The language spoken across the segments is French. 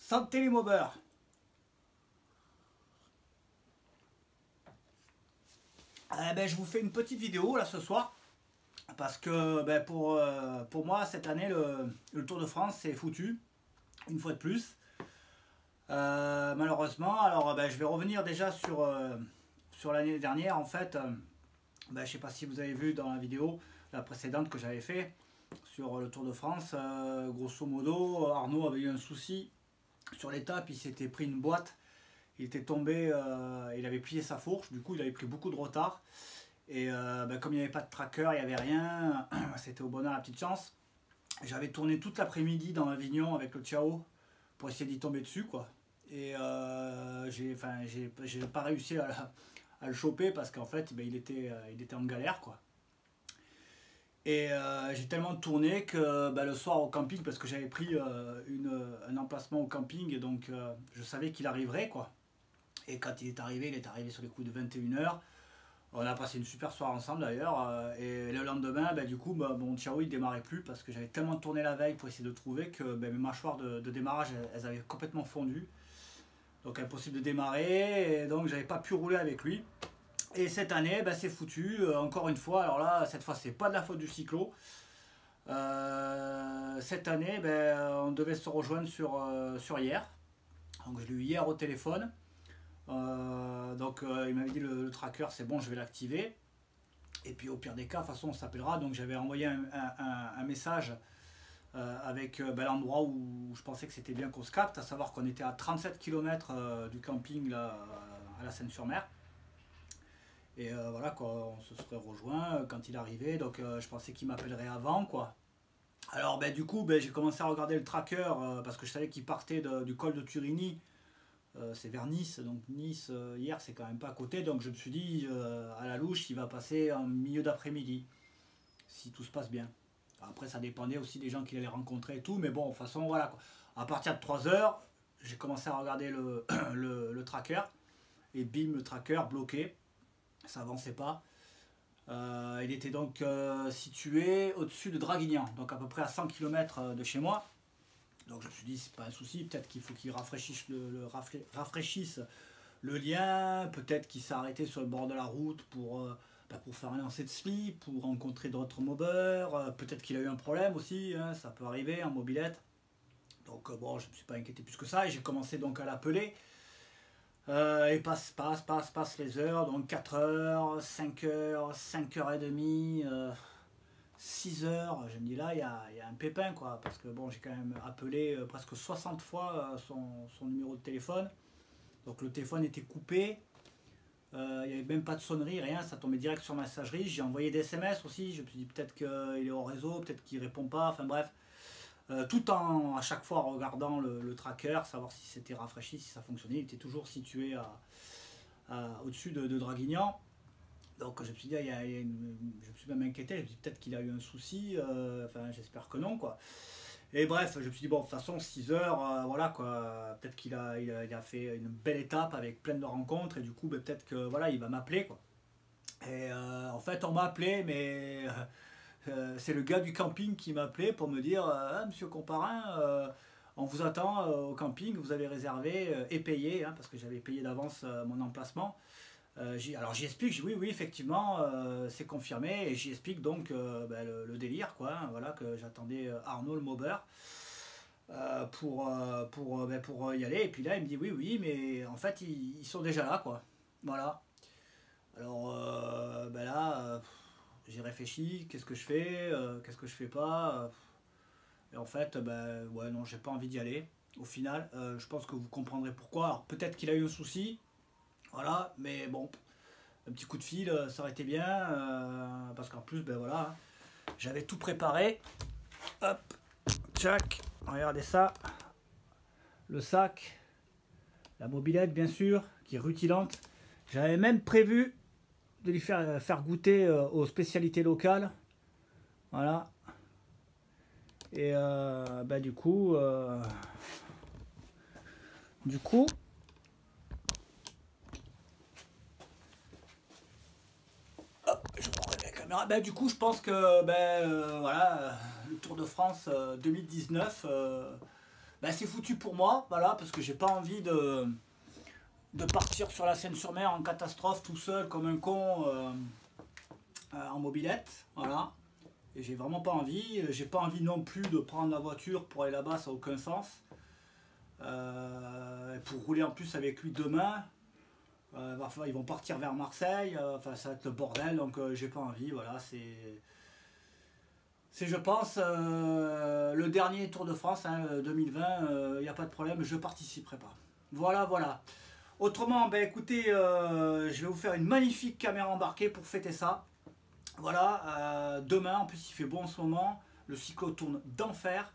Santé les mobbers. Ben, je vous fais une petite vidéo là ce soir parce que ben, pour moi cette année le Tour de France c'est foutu une fois de plus. Malheureusement, alors ben, je vais revenir déjà sur l'année dernière en fait. Ben, je sais pas si vous avez vu dans la vidéo la précédente que j'avais fait sur le Tour de France. Grosso modo, Arnaud avait eu un souci sur l'étape, il s'était pris une boîte. Il était tombé, il avait plié sa fourche, du coup il avait pris beaucoup de retard. Et ben, comme il n'y avait pas de tracker, il n'y avait rien, c'était au bonheur la petite chance. J'avais tourné toute l'après-midi dans Avignon avec le Ciao pour essayer d'y tomber dessus quoi. Et j'ai pas réussi à le choper parce qu'en fait ben, il était en galère quoi. Et j'ai tellement tourné que ben, le soir au camping, parce que j'avais pris un emplacement au camping, et donc je savais qu'il arriverait quoi. Et quand il est arrivé sur les coups de 21h. On a passé une super soirée ensemble d'ailleurs. Et le lendemain, ben, du coup, ben, mon Ciao il démarrait plus parce que j'avais tellement tourné la veille pour essayer de trouver que ben, mes mâchoires de démarrage elles avaient complètement fondu. Donc impossible de démarrer. Et donc j'avais pas pu rouler avec lui. Et cette année, ben, c'est foutu. Encore une fois, alors là, cette fois, c'est pas de la faute du cyclo. Cette année, ben, on devait se rejoindre sur hier. Donc je l'ai eu hier au téléphone. Il m'avait dit le tracker c'est bon, je vais l'activer et puis au pire des cas de toute façon on s'appellera. Donc j'avais envoyé un message avec ben, l'endroit où je pensais que c'était bien qu'on se capte, à savoir qu'on était à 37 km du camping là, à la Seine-sur-Mer. Et voilà quoi, on se serait rejoint quand il arrivait. Donc je pensais qu'il m'appellerait avant quoi. Alors ben, du coup ben, j'ai commencé à regarder le tracker parce que je savais qu'il partait du col de Turini. C'est vers Nice, donc Nice hier c'est quand même pas à côté, donc je me suis dit à la louche il va passer en milieu d'après-midi, si tout se passe bien. Après ça dépendait aussi des gens qu'il allait rencontrer et tout, mais bon de toute façon voilà quoi. À partir de 3h, j'ai commencé à regarder le tracker, et bim le tracker bloqué, ça avançait pas. Il était donc situé au-dessus de Draguignan, donc à peu près à 100 km de chez moi. Donc je me suis dit, c'est pas un souci, peut-être qu'il faut qu'il rafraîchisse le lien, peut-être qu'il s'est arrêté sur le bord de la route pour faire un lancer de slip, pour rencontrer d'autres mobbers, peut-être qu'il a eu un problème aussi, hein, ça peut arriver en mobilette. Donc bon, je ne me suis pas inquiété plus que ça, et j'ai commencé donc à l'appeler. Et passe les heures, donc 4 heures, 5 heures, 5h30. 6 heures, je me dis là il y a un pépin quoi, parce que bon j'ai quand même appelé presque 60 fois son numéro de téléphone, donc le téléphone était coupé, il n'y avait même pas de sonnerie, rien, ça tombait direct sur ma messagerie, j'ai envoyé des SMS aussi, je me suis dit peut-être qu'il est au réseau, peut-être qu'il répond pas, enfin bref, tout en à chaque fois regardant le tracker, savoir si c'était rafraîchi, si ça fonctionnait, il était toujours situé au-dessus de Draguignan. Donc je me suis dit, je me suis même inquiété, je me suis dit peut-être qu'il a eu un souci, enfin j'espère que non quoi. Et bref, je me suis dit bon de toute façon 6 heures, voilà quoi, peut-être qu'il a fait une belle étape avec plein de rencontres, et du coup ben, peut-être que voilà il va m'appeler quoi. Et en fait on m'a appelé, mais c'est le gars du camping qui m'a appelé pour me dire ah, monsieur Comparin, on vous attend au camping, vous avez réservé et payé, hein, parce que j'avais payé d'avance mon emplacement. Alors j'y explique, oui, oui, effectivement, c'est confirmé, et j'y explique donc ben, le délire, quoi, hein, voilà, que j'attendais Arnaud le mobber pour y aller, et puis là il me dit oui, oui, mais en fait ils sont déjà là, quoi, voilà. Alors ben là, j'ai réfléchi, qu'est-ce que je fais, qu'est-ce que je fais pas, et en fait, ben ouais, non, j'ai pas envie d'y aller, au final, je pense que vous comprendrez pourquoi. Alors peut-être qu'il a eu un souci, voilà, mais bon, un petit coup de fil, ça aurait été bien, parce qu'en plus, ben voilà, j'avais tout préparé. Hop, tchac, regardez ça, le sac, la mobilette bien sûr, qui est rutilante. J'avais même prévu de lui faire goûter aux spécialités locales, voilà. Et ben du coup, je prends la caméra. Ben, du coup, je pense que ben, voilà, le Tour de France 2019, ben, c'est foutu pour moi, voilà, parce que j'ai pas envie de partir sur la Seine-sur-Mer en catastrophe tout seul comme un con en mobilette, voilà. Et j'ai vraiment pas envie. J'ai pas envie non plus de prendre la voiture pour aller là-bas, ça n'a aucun sens. Pour rouler en plus avec lui demain, ils vont partir vers Marseille, enfin ça va être le bordel, donc j'ai pas envie, voilà, c'est je pense le dernier Tour de France, hein, 2020, il n'y a pas de problème, je participerai pas. Voilà, voilà. Autrement, ben écoutez, je vais vous faire une magnifique caméra embarquée pour fêter ça. Voilà, demain, en plus il fait beau en ce moment, le cyclo tourne d'enfer.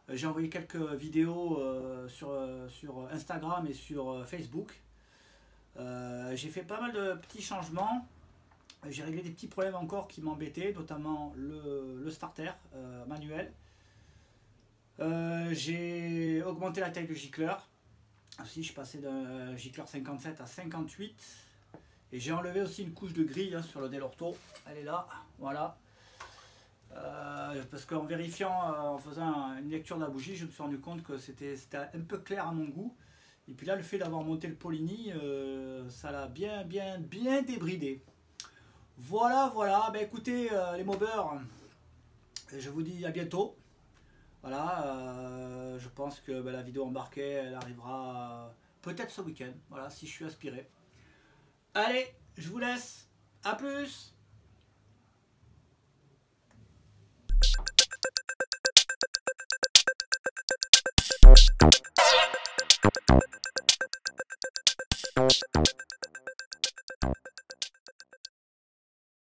J'ai envoyé quelques vidéos sur Instagram et sur Facebook. J'ai fait pas mal de petits changements. J'ai réglé des petits problèmes encore qui m'embêtaient, notamment le starter manuel. J'ai augmenté la taille du gicleur. Aussi, je suis passé d'un gicleur 57 à 58. Et j'ai enlevé aussi une couche de grille sur le Dell'Orto. Elle est là, voilà. Parce qu'en vérifiant, en faisant une lecture de la bougie, je me suis rendu compte que c'était un peu clair à mon goût. Et puis là, le fait d'avoir monté le Polini, ça l'a bien débridé. Voilà, voilà. Ben écoutez, les mobbers, je vous dis à bientôt. Voilà, je pense que la vidéo embarquée, elle arrivera peut-être ce week-end. Voilà, si je suis aspiré. Allez, je vous laisse. À plus.